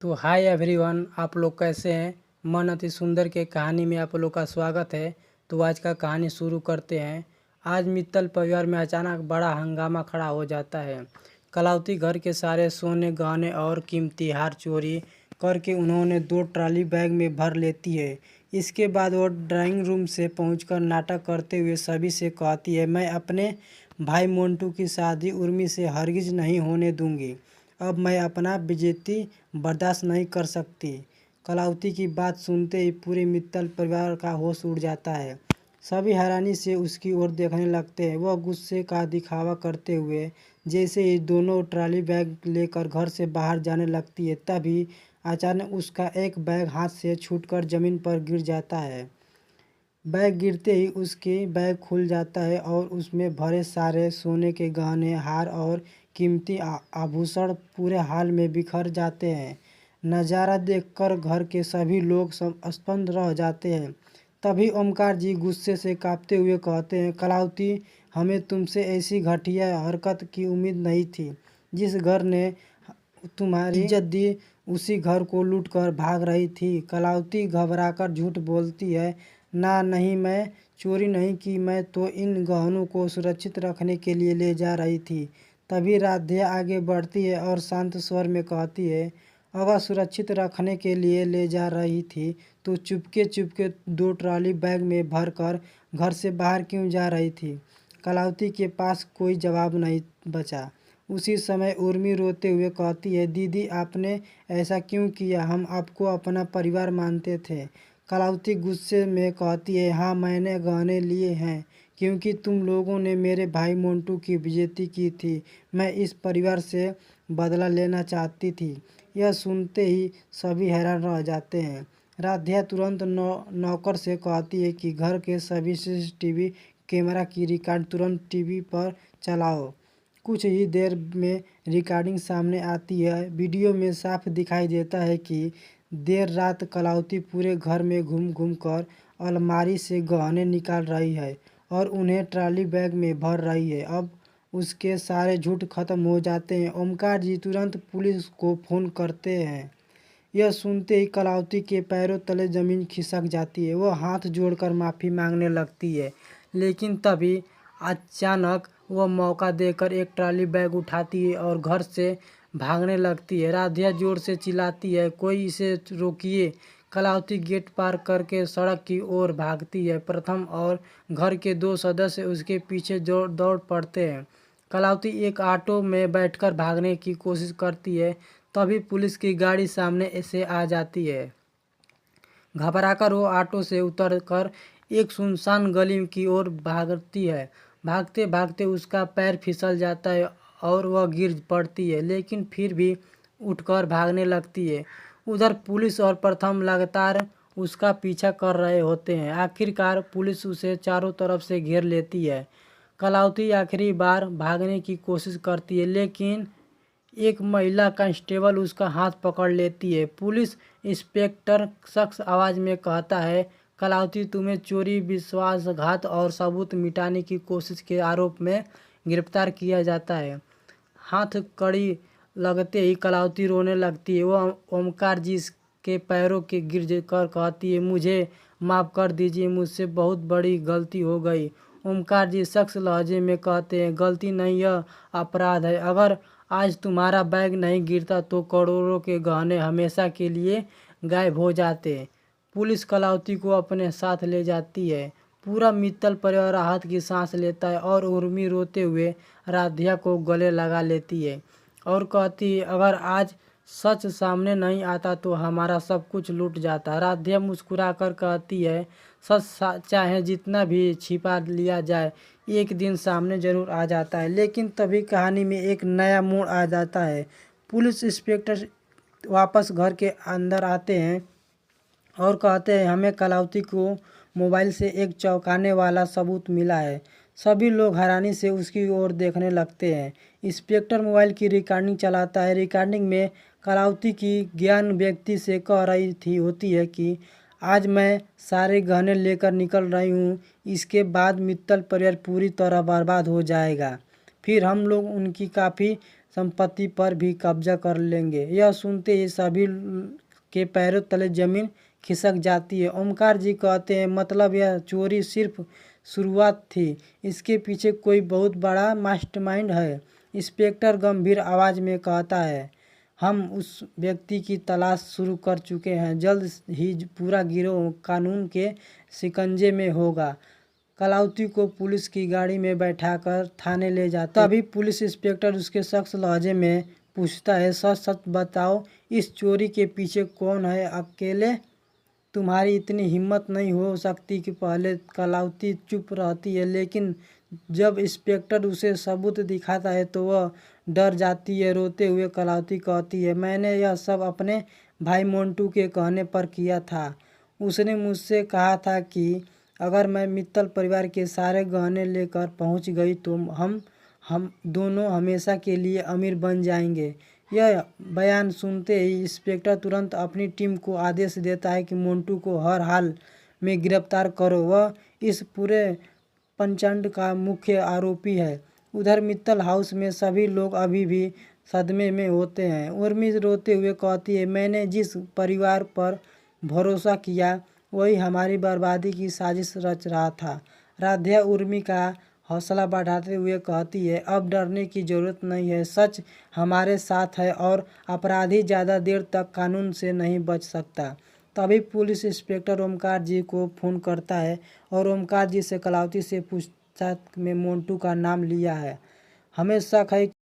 तो hi everyone, आप लोग कैसे हैं। मन अति सुंदर के कहानी में आप लोग का स्वागत है। तो आज का कहानी शुरू करते हैं। आज मित्तल परिवार में अचानक बड़ा हंगामा खड़ा हो जाता है। कलावती घर के सारे सोने गहने और कीमती हार चोरी करके उन्होंने 2 ट्रॉली बैग में भर लेती है। इसके बाद वो ड्राइंग रूम से पहुंचकर नाटक करते हुए सभी से कहती है, मैं अपने भाई मोंटू की शादी उर्मी से हरगिज नहीं होने दूंगी। अब मैं अपना बेइज्जती बर्दाश्त नहीं कर सकती। कलावती की बात सुनते ही पूरे मित्तल परिवार का होश उड़ जाता है। सभी हैरानी से उसकी ओर देखने लगते हैं। वह गुस्से का दिखावा करते हुए जैसे ही दोनों ट्रॉली बैग लेकर घर से बाहर जाने लगती है, तभी अचानक उसका एक बैग हाथ से छूटकर जमीन पर गिर जाता है। बैग गिरते ही उसके बैग खुल जाता है और उसमें भरे सारे सोने के गहने, हार और कीमती आभूषण पूरे हाल में बिखर जाते हैं। नज़ारा देखकर घर के सभी लोग स्तब्ध रह जाते हैं। तभी ओमकार जी गुस्से से कांपते हुए कहते हैं, कलावती, हमें तुमसे ऐसी घटिया हरकत की उम्मीद नहीं थी। जिस घर ने तुम्हारी इज्जत दी उसी घर को लूटकर भाग रही थी। कलावती घबराकर झूठ बोलती है, ना नहीं, मैं चोरी नहीं की, मैं तो इन गहनों को सुरक्षित रखने के लिए ले जा रही थी। तभी राध्या आगे बढ़ती है और शांत स्वर में कहती है, अगर सुरक्षित रखने के लिए ले जा रही थी तो चुपके चुपके 2 ट्रॉली बैग में भरकर घर से बाहर क्यों जा रही थी। कलावती के पास कोई जवाब नहीं बचा। उसी समय उर्मी रोते हुए कहती है, दीदी, आपने ऐसा क्यों किया, हम आपको अपना परिवार मानते थे। कलावती गुस्से में कहती है, हाँ, मैंने गहने लिए हैं क्योंकि तुम लोगों ने मेरे भाई मोंटू की बेइज्जती की थी। मैं इस परिवार से बदला लेना चाहती थी। यह सुनते ही सभी हैरान रह जाते हैं। राध्या तुरंत नौकर से कहती है कि घर के सभी सीसीटीवी कैमरा की रिकॉर्ड तुरंत टीवी पर चलाओ। कुछ ही देर में रिकॉर्डिंग सामने आती है। वीडियो में साफ दिखाई देता है कि देर रात कलावती पूरे घर में घूम घूम कर अलमारी से गहने निकाल रही है और उन्हें ट्रॉली बैग में भर रही है। अब उसके सारे झूठ खत्म हो जाते हैं। ओमकार जी तुरंत पुलिस को फ़ोन करते हैं। यह सुनते ही कलावती के पैरों तले ज़मीन खिसक जाती है। वह हाथ जोड़कर माफ़ी मांगने लगती है, लेकिन तभी अचानक वह मौका देकर एक ट्रॉली बैग उठाती है और घर से भागने लगती है। राधिया जोर से चिल्लाती है, कोई इसे रोकिए। कलावती गेट पार करके सड़क की ओर भागती है। प्रथम और घर के 2 सदस्य उसके पीछे दौड़ पड़ते हैं। कलावती एक ऑटो में बैठकर भागने की कोशिश करती है। तभी पुलिस की गाड़ी सामने से आ जाती है। घबराकर वो ऑटो से उतरकर एक सुनसान गली की ओर भागती है। भागते भागते उसका पैर फिसल जाता है और वह गिर पड़ती है, लेकिन फिर भी उठकर भागने लगती है। उधर पुलिस और प्रथम लगातार उसका पीछा कर रहे होते हैं। आखिरकार पुलिस उसे चारों तरफ से घेर लेती है। कलावती आखिरी बार भागने की कोशिश करती है, लेकिन एक महिला कांस्टेबल उसका हाथ पकड़ लेती है। पुलिस इंस्पेक्टर सख्त आवाज़ में कहता है, कलावती, तुम्हें चोरी, विश्वासघात और सबूत मिटाने की कोशिश के आरोप में गिरफ्तार किया जाता है। हाथ कड़ी लगते ही कलावती रोने लगती है। वह ओमकार जी के पैरों के गिर कर कहती है, मुझे माफ़ कर दीजिए, मुझसे बहुत बड़ी गलती हो गई। ओमकार जी सख्त लहजे में कहते हैं, गलती नहीं, यह अपराध है। अगर आज तुम्हारा बैग नहीं गिरता तो करोड़ों के गहने हमेशा के लिए गायब हो जाते। पुलिस कलावती को अपने साथ ले जाती है। पूरा मित्तल परिवार राहत की सांस लेता है और उर्मी रोते हुए राधिया को गले लगा लेती है और कहती है, अगर आज सच सामने नहीं आता तो हमारा सब कुछ लूट जाता। राधिया मुस्कुराकर कहती है, सच चाहे जितना भी छिपा लिया जाए, एक दिन सामने जरूर आ जाता है। लेकिन तभी कहानी में एक नया मोड़ आ जाता है। पुलिस इंस्पेक्टर वापस घर के अंदर आते हैं और कहते हैं, हमें कलावती को मोबाइल से एक चौंकाने वाला सबूत मिला है। सभी लोग हैरानी से उसकी ओर देखने लगते हैं। इंस्पेक्टर मोबाइल की रिकॉर्डिंग चलाता है। रिकॉर्डिंग में कलावती की ज्ञान व्यक्ति से कह रही होती है कि आज मैं सारे गहने लेकर निकल रही हूँ, इसके बाद मित्तल परिवार पूरी तरह बर्बाद हो जाएगा। फिर हम लोग उनकी काफ़ी संपत्ति पर भी कब्जा कर लेंगे। यह सुनते ही सभी के पैरों तले जमीन खिसक जाती है। ओमकार जी कहते हैं, मतलब यह चोरी सिर्फ शुरुआत थी, इसके पीछे कोई बहुत बड़ा मास्टरमाइंड है। इंस्पेक्टर गंभीर आवाज़ में कहता है, हम उस व्यक्ति की तलाश शुरू कर चुके हैं। जल्द ही पूरा गिरोह कानून के शिकंजे में होगा। कलावती को पुलिस की गाड़ी में बैठाकर थाने ले जाता। तभी पुलिस इंस्पेक्टर उसके सख्त लहजे में पूछता है, सच सच बताओ, इस चोरी के पीछे कौन है? अकेले तुम्हारी इतनी हिम्मत नहीं हो सकती कि पहले कलावती चुप रहती है, लेकिन जब इंस्पेक्टर उसे सबूत दिखाता है तो वह डर जाती है। रोते हुए कलावती कहती है, मैंने यह सब अपने भाई मोंटू के कहने पर किया था। उसने मुझसे कहा था कि अगर मैं मित्तल परिवार के सारे गहने लेकर पहुंच गई तो हम दोनों हमेशा के लिए अमीर बन जाएंगे। यह बयान सुनते ही इंस्पेक्टर तुरंत अपनी टीम को आदेश देता है कि मोंटू को हर हाल में गिरफ्तार करो। वह इस पूरे पंचंड का मुख्य आरोपी है। उधर मित्तल हाउस में सभी लोग अभी भी सदमे में होते हैं। उर्मी रोते हुए कहती है, मैंने जिस परिवार पर भरोसा किया वही हमारी बर्बादी की साजिश रच रहा था। राध्या उर्मी का हौसला बढ़ाते हुए कहती है, अब डरने की ज़रूरत नहीं है, सच हमारे साथ है और अपराधी ज़्यादा देर तक कानून से नहीं बच सकता। तभी पुलिस इंस्पेक्टर ओमकार जी को फ़ोन करता है और ओमकार जी से कलावती से पूछताछ में मोंटू का नाम लिया है। हमें शक है